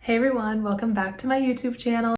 Hey everyone, welcome back to my YouTube channel.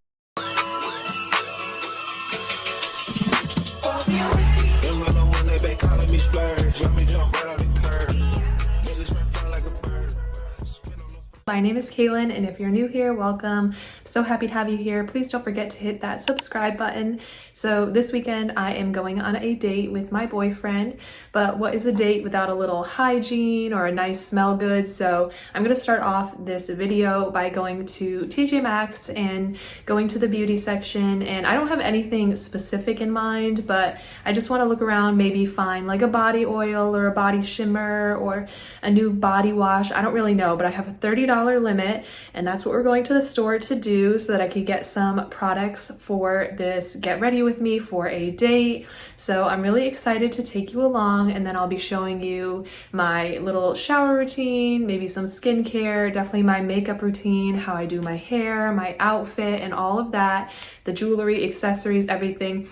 My name is Cailin, and if you're new here, welcome. I'm so happy to have you here. Please don't forget to hit that subscribe button. So this weekend I am going on a date with my boyfriend, but what is a date without a little hygiene or a nice smell good? So I'm gonna start off this video by going to TJmaxx and going to the beauty section, and I don't have anything specific in mind, but I just wanna look around, maybe find like a body oil or a body shimmer or a new body wash. I don't really know, but I have a $30 limit, and that's what we're going to the store to do so that I could get some products for this get ready with me for a date. So I'm really excited to take you along, and then I'll be showing you my little shower routine, maybe some skincare, definitely my makeup routine, how I do my hair, my outfit, and all of that, the jewelry, accessories, everything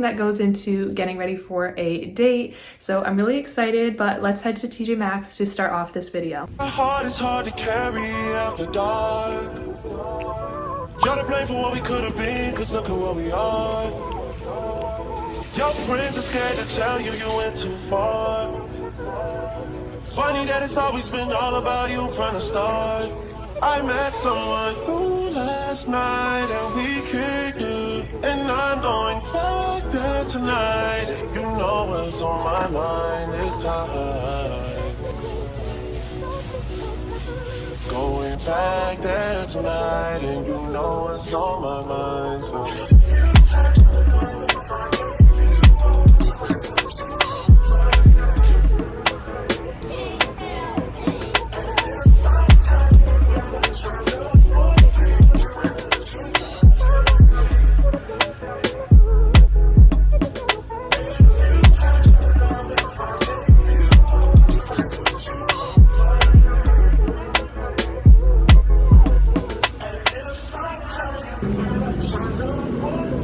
that goes into getting ready for a date. So I'm really excited, but let's head to TJ Maxx to start off this video. My heart is hard to carry after dark. You're to blame for what we could have been, cause look at what we are. Your friends are scared to tell you you went too far. Funny that it's always been all about you from the start. I met someone new last night and we kicked it, and I'm going back there tonight. You know what's on my mind this time. Going back there tonight, and you know what's on my mind. So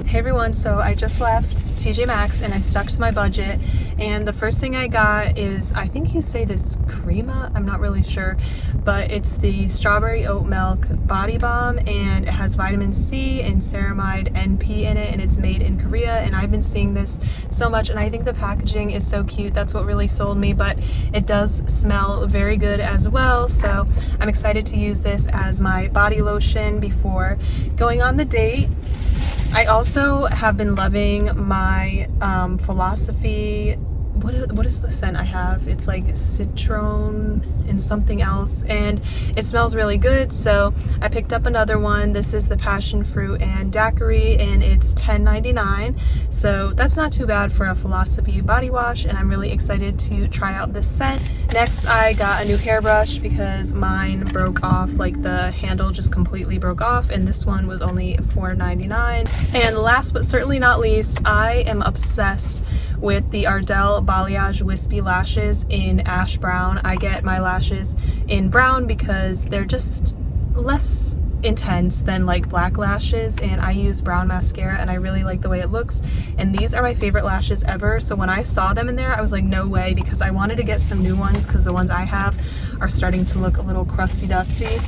Hey everyone, so I just left TJ Maxx and I stuck to my budget, and the first thing I got is, I think you say this crema, I'm not really sure, but it's the strawberry oat milk body balm, and it has vitamin C and ceramide NP in it, and it's made in Korea, and I've been seeing this so much, and I think the packaging is so cute. That's what really sold me, but it does smell very good as well, so I'm excited to use this as my body lotion before going on the date. I also have been loving my Philosophy, what is the scent I have? It's like citron and something else, and it smells really good, so I picked up another one. This is the passion fruit and daiquiri, and it's $10.99, so that's not too bad for a Philosophy body wash, and I'm really excited to try out this scent. Next, I got a new hairbrush because mine broke off, like the handle just completely broke off, and this one was only $4.99. And last but certainly not least, I am obsessed with the Ardell Balayage Wispy Lashes in Ash Brown. I get my lashes in brown because they're just less intense than like black lashes, and I use brown mascara and I really like the way it looks, and these are my favorite lashes ever. So when I saw them in there, I was like, no way, because I wanted to get some new ones because the ones I have are starting to look a little crusty dusty.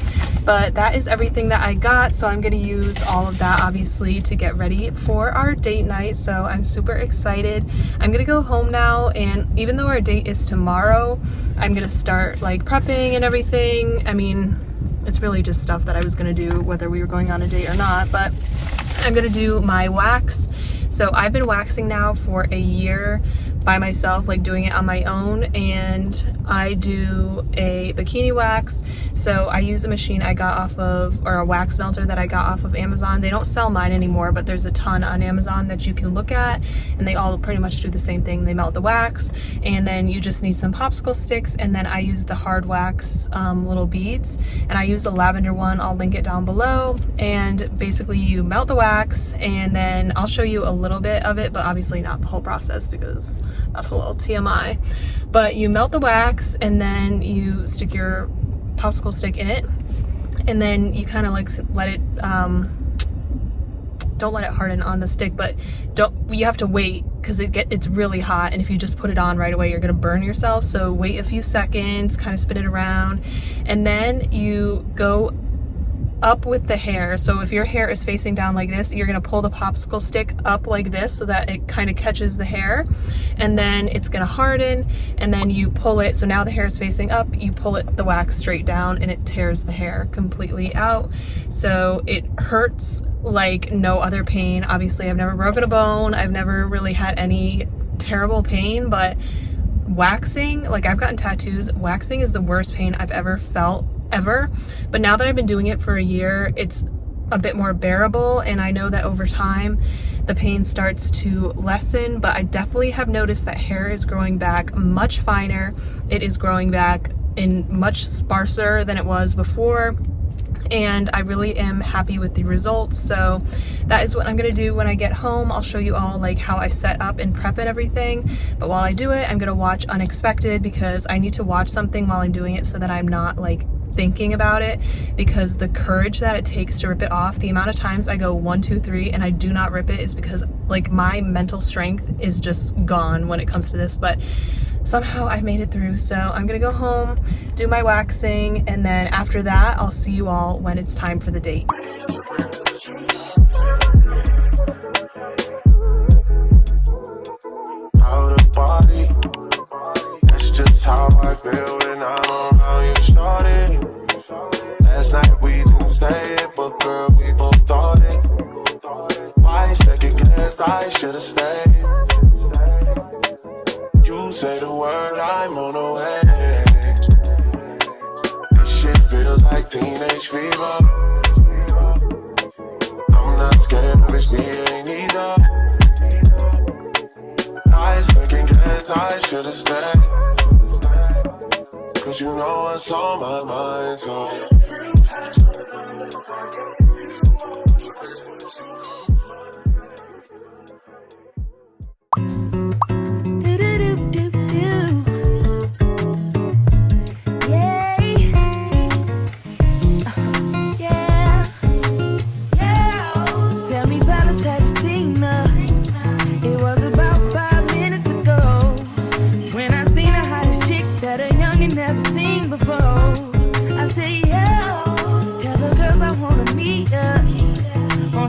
But that is everything that I got, so I'm gonna use all of that obviously to get ready for our date night, so I'm super excited. I'm gonna go home now, and even though our date is tomorrow, I'm gonna start like prepping and everything. I mean, it's really just stuff that I was gonna do whether we were going on a date or not, but I'm gonna do my wax. So I've been waxing now for a year by myself, like doing it on my own, and I do a bikini wax. So I use a machine I got off of, or a wax melter that I got off of Amazon. They don't sell mine anymore, but there's a ton on Amazon that you can look at, and they all pretty much do the same thing. They melt the wax, and then you just need some popsicle sticks, and then I use the hard wax little beads, and I use a lavender one. I'll link it down below, and basically you melt the wax, and then I'll show you a little bit of it, but obviously not the whole process because that's a little TMI. But you melt the wax, and then you stick your popsicle stick in it, and then you kind of like let it don't let it harden on the stick, but you have to wait because it's really hot, and if you just put it on right away, you're gonna burn yourself. So wait a few seconds, kind of spin it around, and then you go up with the hair. So if your hair is facing down like this, you're gonna pull the popsicle stick up like this so that it kind of catches the hair, and then it's gonna harden, and then you pull it. So now the hair is facing up, you pull the wax straight down, and it tears the hair completely out. So it hurts like no other pain. Obviously, I've never broken a bone. I've never really had any terrible pain, but waxing, like I've gotten tattoos, waxing is the worst pain I've ever felt, ever. But now that I've been doing it for a year, it's a bit more bearable, and I know that over time the pain starts to lessen. But I definitely have noticed that hair is growing back much finer. It is growing back in much sparser than it was before, and I really am happy with the results. So that is what I'm gonna do when I get home. I'll show you all like how I set up and prep and everything. But while I do it, I'm gonna watch Unexpected, because I need to watch something while I'm doing it so that I'm not like thinking about it, because the courage that it takes to rip it off, the amount of times I go 1, 2, 3 and I do not rip it, is because like my mental strength is just gone when it comes to this. But somehow I made it through. So I'm gonna go home, do my waxing, and then after that I'll see you all when it's time for the date. Out of body, that's just how I feel when I'm around you, shorty. Last night we didn't stay, but girl, we both thought it. Why second guess I should've stayed? You say the word, I'm on the way. This shit feels like teenage fever. I'm not scared of it, we ain't either. I second guess I should've stayed, 'cause you know what's on my mind, so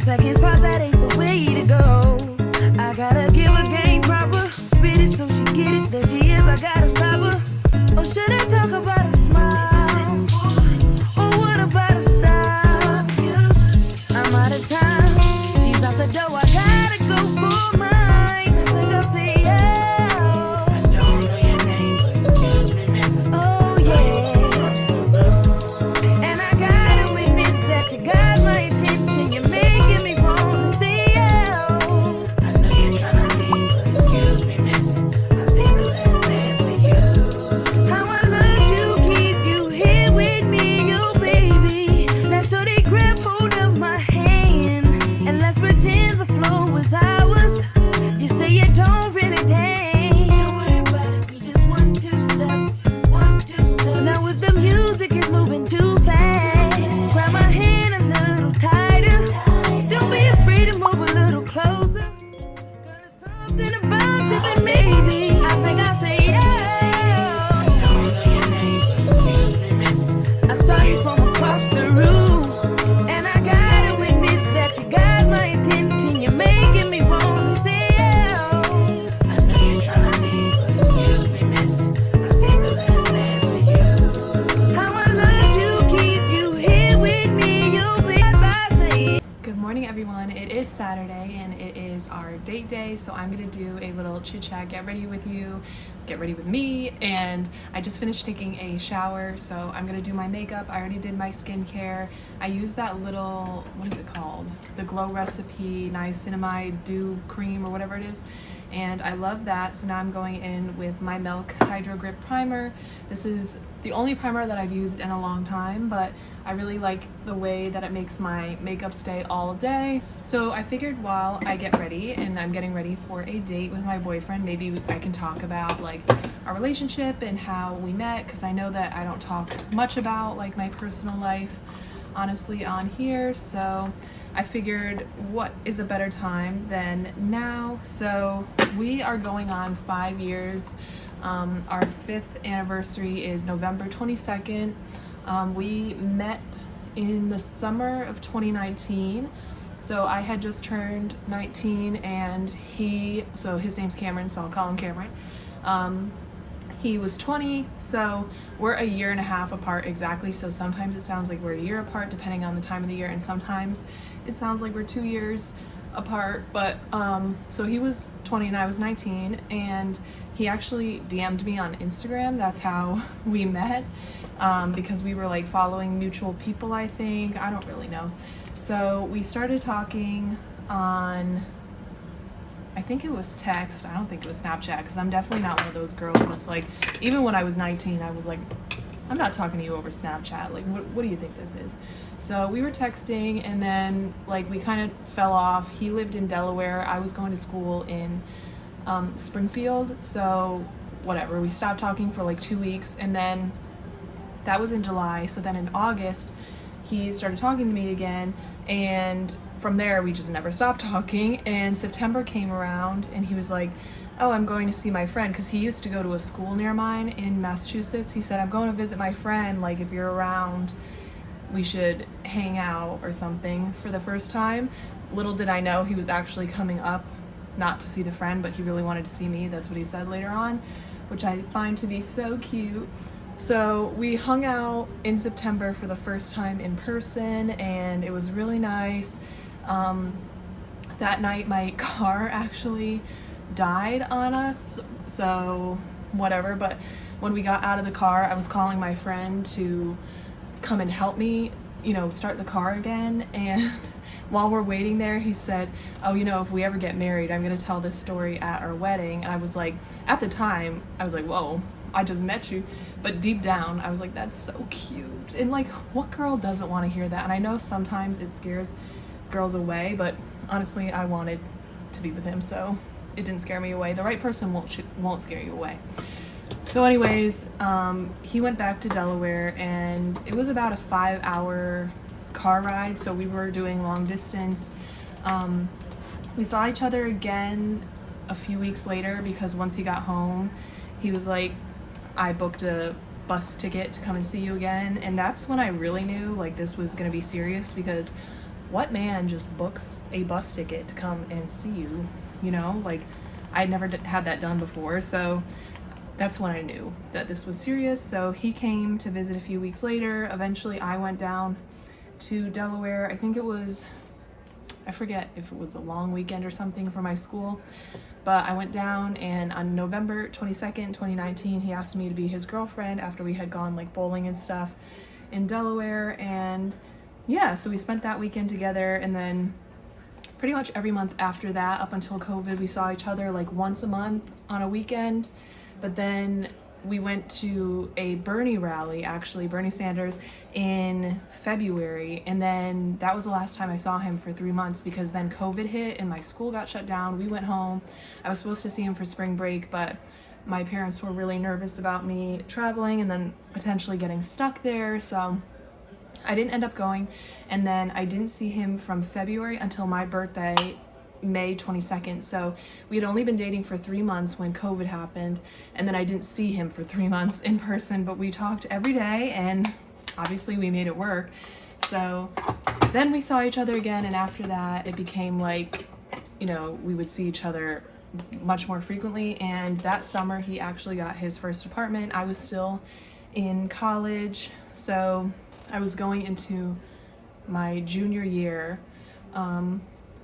second thought, that ain't the way to go. I gotta give her game proper, spit it so she get it. There she is, I gotta stop her. Or should I talk about a smile? Or what about a style? I'm out of time, she's out the door, I gotta go for mine. I think I'll say yeah. I don't know your name, but excuse me, miss. Oh yeah. And I gotta admit that you got my attention, you making me wanna say yeah. I know you're tryna leave, but excuse me, miss. I seen the last dance for you. How I love you, keep you here with me, you baby. Now so they grab hold of my hand, and let's pretend the flow was ours. You say you don't really dance. Don't worry about it, we just 1, 2 step, 1, 2 step. Now if the music is moving too fast, grab my hand a little tighter. Don't be afraid to move a little closer. Girl, there's something about it that maybe I think I'll say yeah. I don't know your name, but excuse me, miss. I saw you from across the room, and I gotta admit that you got my attention. You're making me wanna say yeah. I know you're tryna leave, but excuse me, miss. I seen the last dance for you. How I love you, keep you here with me, you'll be by saying. Good morning, everyone. It is Saturday and it is our date day, so I'm gonna do a little chit chat, get ready with you, get ready with me. And I just finished taking a shower, so I'm gonna do my makeup. I already did my skincare. I used that little, what is it called? The Glow Recipe Niacinamide Dew Cream or whatever it is. And I love that. So now I'm going in with my Milk Hydro Grip Primer. This is the only primer that I've used in a long time, but I really like the way that it makes my makeup stay all day. So I figured while I get ready, and I'm getting ready for a date with my boyfriend, maybe I can talk about like our relationship and how we met, because I know that I don't talk much about like my personal life honestly on here. So I figured what is a better time than now. So we are going on 5 years. Our 5th anniversary is November 22nd. We met in the summer of 2019. So I had just turned 19 and his name's Cameron, so I'll call him Cameron. He was 20, so we're a year and a half apart exactly. So sometimes it sounds like we're a year apart depending on the time of the year, and sometimes it sounds like we're 2 years apart. But so he was 20 and I was 19, and he actually DM'd me on Instagram. That's how we met, because we were like following mutual people, I think. I don't really know. So we started talking on, I think it was text. I don't think it was Snapchat, because I'm definitely not one of those girls that's like, even when I was 19, I was like, I'm not talking to you over Snapchat. Like, what do you think this is? So we were texting, and then like we kind of fell off. He lived in Delaware. I was going to school in Springfield. So whatever, we stopped talking for like 2 weeks, and then that was in July. So then in August, he started talking to me again, and from there we just never stopped talking. And September came around and he was like, oh, I'm going to see my friend, because he used to go to a school near mine in Massachusetts. He said, I'm going to visit my friend, like if you're around we should hang out or something for the first time. Little did I know he was actually coming up not to see the friend, but he really wanted to see me. That's what he said later on, which I find to be so cute. So we hung out in September for the first time in person, and it was really nice. That night my car actually died on us, so whatever. But when we got out of the car, I was calling my friend to come and help me, start the car again. And while we're waiting there, he said, oh, if we ever get married, I'm gonna tell this story at our wedding. And I was like, at the time, I was like, whoa, I just met you. But deep down, I was like, that's so cute. And like, what girl doesn't want to hear that? And I know sometimes it scares girls away, but honestly, I wanted to be with him, so it didn't scare me away. The right person won't scare you away. So anyways, he went back to Delaware, and it was about a 5-hour car ride, so we were doing long distance. We saw each other again a few weeks later, because once he got home, he was like, I booked a bus ticket to come and see you again. And that's when I really knew like this was gonna be serious, because what man just books a bus ticket to come and see you? Like I'd never had that done before. So that's when I knew that this was serious. So he came to visit a few weeks later. Eventually I went down to Delaware. I think I forget if it was a long weekend or something for my school, but I went down, and on November 22nd, 2019, he asked me to be his girlfriend after we had gone like bowling and stuff in Delaware. And yeah, so we spent that weekend together, and then pretty much every month after that, up until COVID, we saw each other like once a month on a weekend. But then we went to a Bernie rally, actually, Bernie Sanders, in February. And then that was the last time I saw him for 3 months, because then COVID hit and my school got shut down. We went home. I was supposed to see him for spring break, but my parents were really nervous about me traveling and then potentially getting stuck there. So I didn't end up going. And then I didn't see him from February until my birthday, May 22nd. So we had only been dating for 3 months when COVID happened, and then I didn't see him for 3 months in person, but we talked every day, and obviously we made it work. So then we saw each other again, and after that it became like, we would see each other much more frequently. And that summer he actually got his first apartment. I was still in college, so I was going into my junior year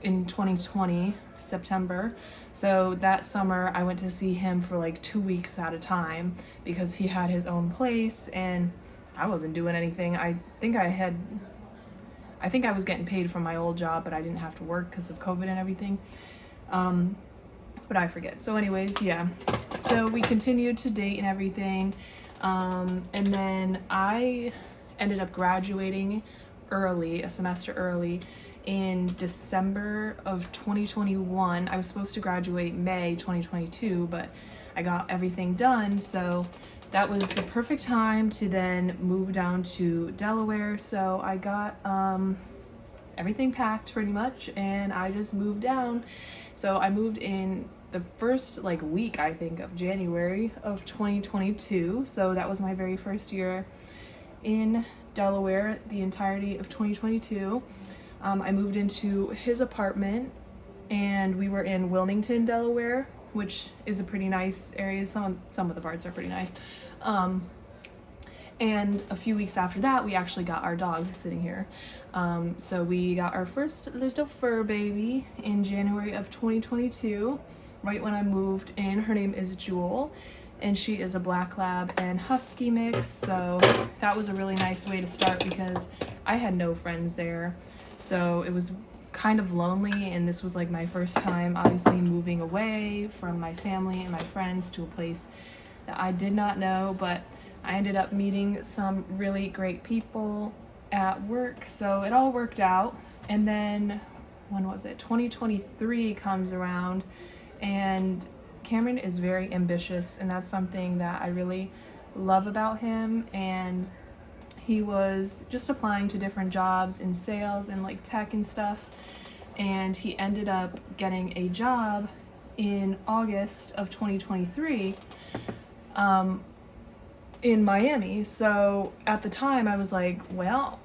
in 2020, September. So that summer I went to see him for like 2 weeks at a time, because he had his own place and I wasn't doing anything. I think I was getting paid from my old job, but I didn't have to work because of COVID and everything. But I forget. So anyways, yeah. So we continued to date and everything. And then I ended up graduating early, a semester early, in December of 2021. I was supposed to graduate May 2022, but I got everything done. So that was the perfect time to then move down to Delaware. So I got everything packed pretty much, and I just moved down. So I moved in the first week, I think, of January of 2022. So that was my very first year in Delaware the entirety of 2022. I moved into his apartment and we were in Wilmington, Delaware, which is a pretty nice area. Some of the parts are pretty nice. And a few weeks after that, we actually got our dog sitting here. So we got our first little fur baby in January of 2022, right when I moved in. Her name is Jewel, and she is a black lab and husky mix. So that was a really nice way to start because I had no friends there. So it was kind of lonely, and this was like my first time obviously moving away from my family and my friends to a place that I did not know, but I ended up meeting some really great people at work, so it all worked out. And then, when was it? 2023 comes around, and Cameron is very ambitious, and that's something that I really love about him. And he was just applying to different jobs in sales and like tech and stuff, and he ended up getting a job in August of 2023 in Miami. So at the time I was like, well,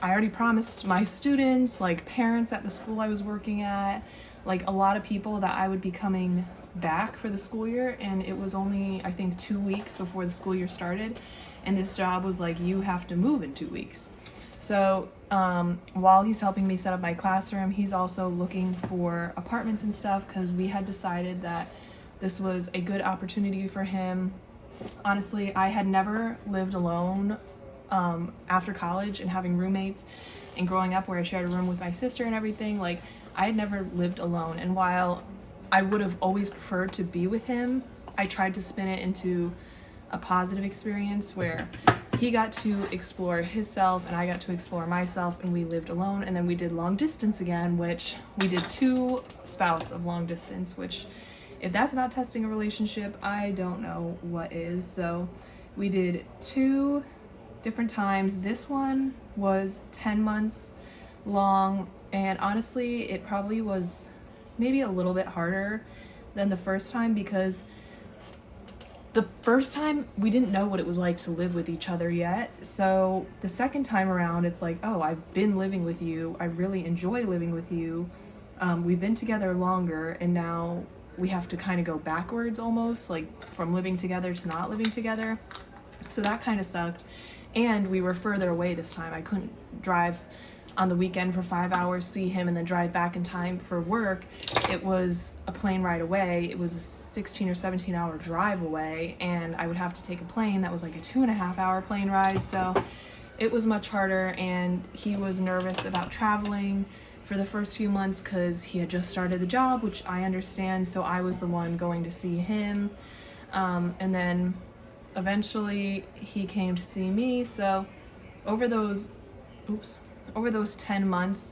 I already promised my students, like parents at the school I was working at, like a lot of people, that I would be coming back for the school year, and it was only I think 2 weeks before the school year started, and this job was like, you have to move in 2 weeks. So while he's helping me set up my classroom, he's also looking for apartments and stuff, because we had decided that this was a good opportunity for him. Honestly, I had never lived alone after college and having roommates and growing up where I shared a room with my sister and everything. Like, I had never lived alone, and while I would have always preferred to be with him, I tried to spin it into a positive experience where he got to explore himself and I got to explore myself, and we lived alone. And then we did long distance again, which we did 2 spouts of long distance, which if that's not testing a relationship, I don't know what is. So we did 2 different times. This one was 10 months long, and honestly it probably was maybe a little bit harder than the first time, because the first time we didn't know what it was like to live with each other yet. So the second time around, it's like, oh, I've been living with you, I really enjoy living with you, we've been together longer, and now we have to kind of go backwards almost, like from living together to not living together. So that kind of sucked. And we were further away this time. I couldn't drive on the weekend for 5 hours, see him, and then drive back in time for work. It was a plane ride away. It was a 16 or 17 hour drive away, and I would have to take a plane that was like a 2.5 hour plane ride. So it was much harder, and he was nervous about traveling for the first few months because he had just started the job, which I understand. So I was the one going to see him, and then eventually he came to see me. So over those 10 months,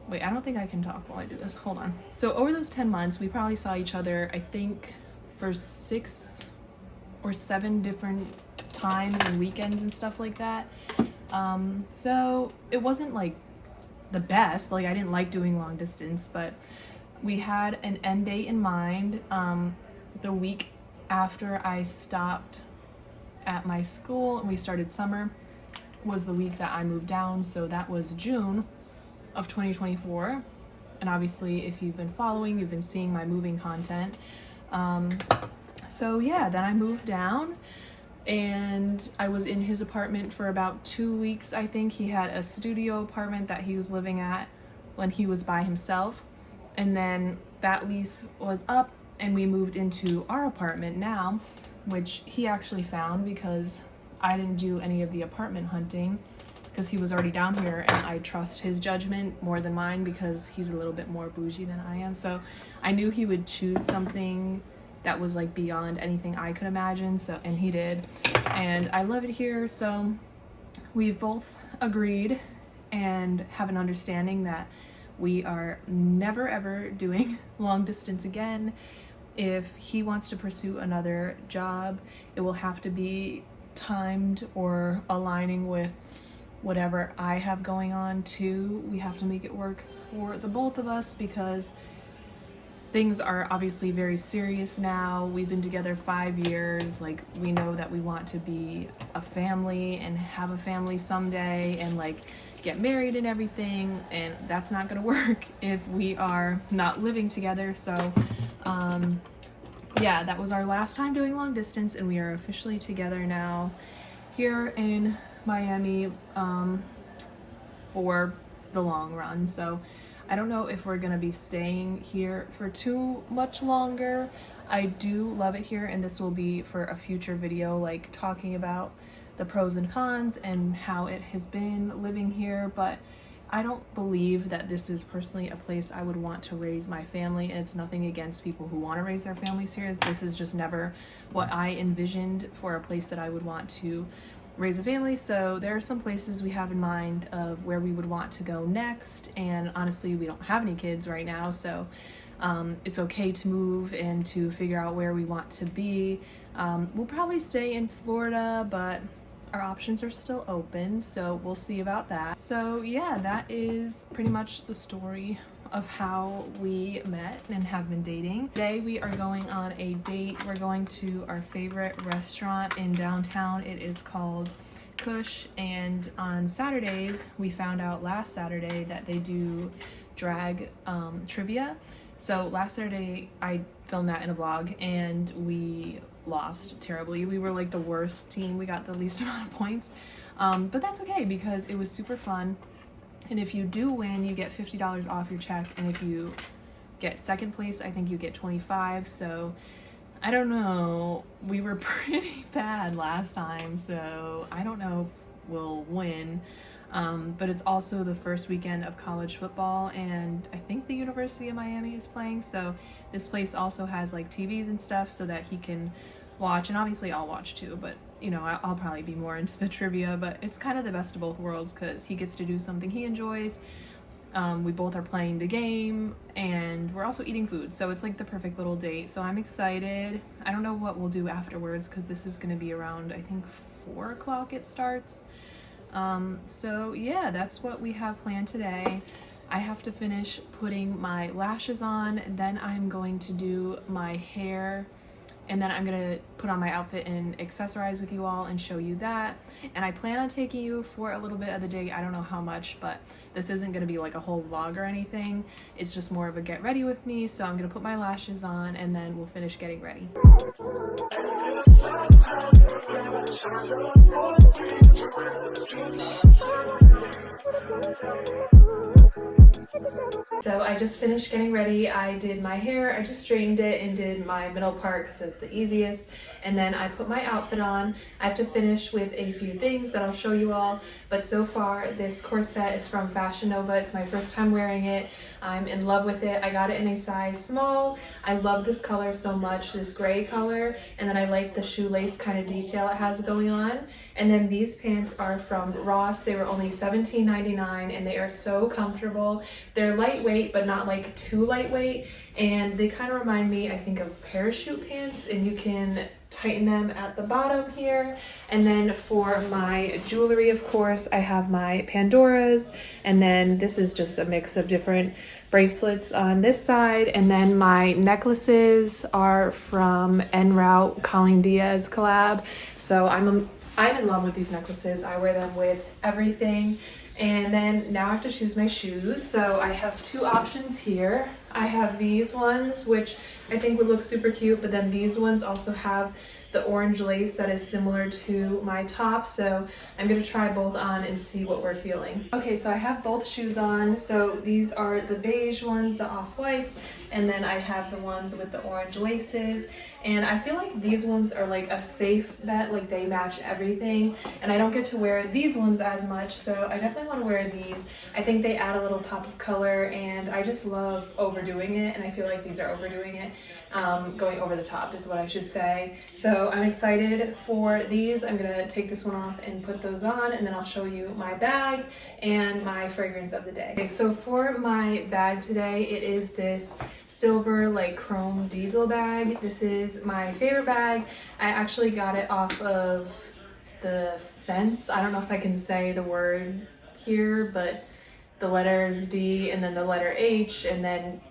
wait, I don't think I can talk while I do this, hold on. So over those 10 months, we probably saw each other, I think, for 6 or 7 different times and weekends and stuff like that. So it wasn't like the best, like I didn't like doing long distance, but we had an end date in mind. The week after I stopped at my school and we started summer was the week that I moved down, so that was June of 2024. And obviously if you've been following, you've been seeing my moving content. So yeah, then I moved down and I was in his apartment for about 2 weeks. I think he had a studio apartment that he was living at when he was by himself, and then that lease was up and we moved into our apartment now, which he actually found because I didn't do any of the apartment hunting because he was already down here, and I trust his judgment more than mine because he's a little bit more bougie than I am. So I knew he would choose something that was like beyond anything I could imagine. So, and he did, and I love it here. So we've both agreed and have an understanding that we are never ever doing long distance again. If he wants to pursue another job, it will have to be timed or aligning with whatever I have going on too. We have to make it work for the both of us, because things are obviously very serious now. We've been together 5 years. Like, we know that we want to be a family and have a family someday and like get married and everything, and that's not gonna work if we are not living together. So yeah, that was our last time doing long distance, and we are officially together now here in Miami for the long run. So I don't know if we're gonna be staying here for too much longer. I do love it here, and this will be for a future video, like talking about the pros and cons and how it has been living here. But I don't believe that this is personally a place I would want to raise my family, and it's nothing against people who want to raise their families here. This is just never what I envisioned for a place that I would want to raise a family. So there are some places we have in mind of where we would want to go next, and honestly we don't have any kids right now, so it's okay to move and to figure out where we want to be. We'll probably stay in Florida, but our options are still open, so we'll see about that. So yeah, that is pretty much the story of how we met and have been dating. Today we are going on a date. We're going to our favorite restaurant in downtown. It is called Kush, and on Saturdays, we found out last Saturday that they do drag trivia. So last Saturday I filmed that in a vlog, and we lost terribly. We were like the worst team. We got the least amount of points, but that's okay because it was super fun. And if you do win, you get $50 off your check, and if you get second place, I think you get 25. So I don't know, we were pretty bad last time, so I don't know if we'll win. But it's also the first weekend of college football, and I think the University of Miami is playing, so this place also has like TVs and stuff so that he can watch, and obviously I'll watch too, but you know, I'll probably be more into the trivia. But it's kind of the best of both worlds because he gets to do something he enjoys. We both are playing the game, and we're also eating food, so it's like the perfect little date. So I'm excited. I don't know what we'll do afterwards because this is going to be around, I think, 4 o'clock it starts. So yeah, that's what we have planned today. I have to finish putting my lashes on, and then I'm going to do my hair, and then I'm gonna put on my outfit and accessorize with you all and show you that. And I plan on taking you for a little bit of the day. I don't know how much, but this isn't gonna be like a whole vlog or anything. It's just more of a get ready with me. So I'm gonna put my lashes on, and then we'll finish getting ready. So I just finished getting ready. I did my hair, I just straightened it and did my middle part because it's the easiest. And then I put my outfit on. I have to finish with a few things that I'll show you all. But so far, this corset is from Fashion Nova. It's my first time wearing it. I'm in love with it. I got it in a size small. I love this color so much, this gray color. And then I like the shoelace kind of detail it has going on. And then these pants are from Ross. They were only $17.99, and they are so comfortable. They're lightweight, but not like too lightweight. And they kind of remind me, I think, of parachute pants, and you can tighten them at the bottom here. And then for my jewelry, of course, I have my Pandoras, and then this is just a mix of different bracelets on this side. And then my necklaces are from En Route Colleen Diaz collab. So I'm in love with these necklaces. I wear them with everything. And then now I have to choose my shoes. So I have two options here. I have these ones, which I think would look super cute, but then these ones also have the orange lace that is similar to my top. So I'm gonna try both on and see what we're feeling. Okay, so I have both shoes on. So these are the beige ones, the off-whites, and then I have the ones with the orange laces. And I feel like these ones are like a safe bet, like they match everything. And I don't get to wear these ones as much, so I definitely want to wear these. I think they add a little pop of color, and I just love overdoing it, and I feel like these are overdoing it. Going over the top is what I should say. So I'm excited for these. I'm gonna take this one off and put those on, and then I'll show you my bag and my fragrance of the day. Okay, so for my bag today, it is this silver like chrome diesel bag. This is my favorite bag. I actually got it off of the fence. I don't know if I can say the word here, but the letters D and then the letter H and then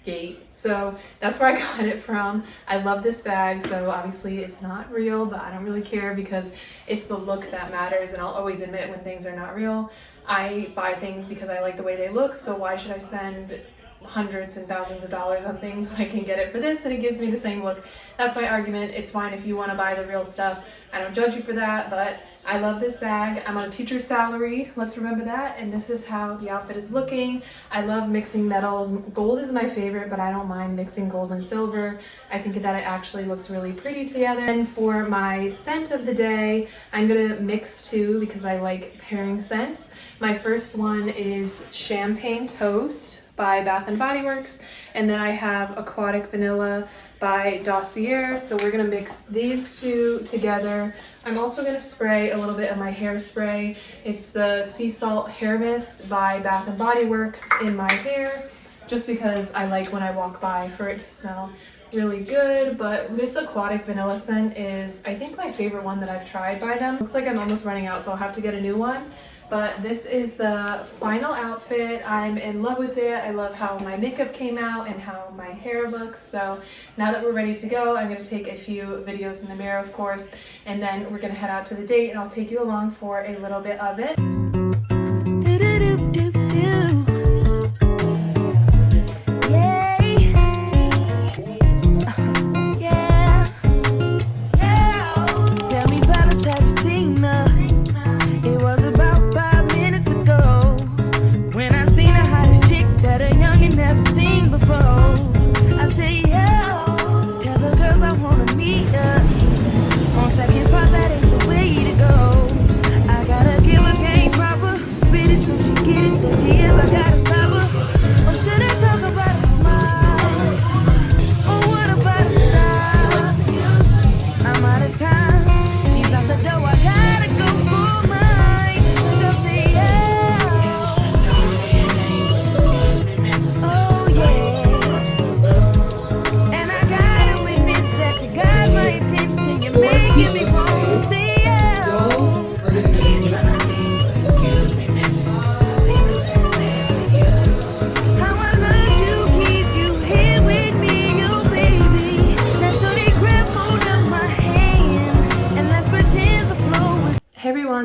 Gate. So that's where I got it from. I love this bag. So obviously it's not real, but I don't really care because it's the look that matters. And I'll always admit when things are not real. I buy things because I like the way they look. So why should I spend hundreds and thousands of dollars on things when I can get it for this and it gives me the same look? That's my argument. It's fine if you want to buy the real stuff. I don't judge you for that, but I love this bag. I'm on a teacher's salary, let's remember that, and this is how the outfit is looking. I love mixing metals. Gold is my favorite, but I don't mind mixing gold and silver. I think that it actually looks really pretty together. And for my scent of the day, I'm gonna mix two because I like pairing scents. My first one is Champagne Toast by Bath & Body Works, and then I have Aquatic Vanilla by Dossier. So we're gonna mix these two together. I'm also gonna spray a little bit of my hairspray. It's the Sea Salt Hair Mist by Bath & Body Works in my hair, just because I like when I walk by for it to smell really good. But this Aquatic Vanilla scent is, I think, my favorite one that I've tried by them. Looks like I'm almost running out, so I'll have to get a new one. But this is the final outfit. I'm in love with it. I love how my makeup came out and how my hair looks. So now that we're ready to go, I'm gonna take a few videos in the mirror, of course, and then we're gonna head out to the date and I'll take you along for a little bit of it.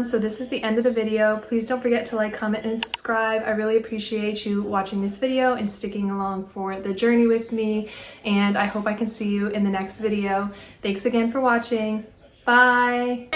So this is the end of the video. Please don't forget to like, comment, and subscribe. I really appreciate you watching this video and sticking along for the journey with me, and I hope I can see you in the next video. Thanks again for watching. Bye!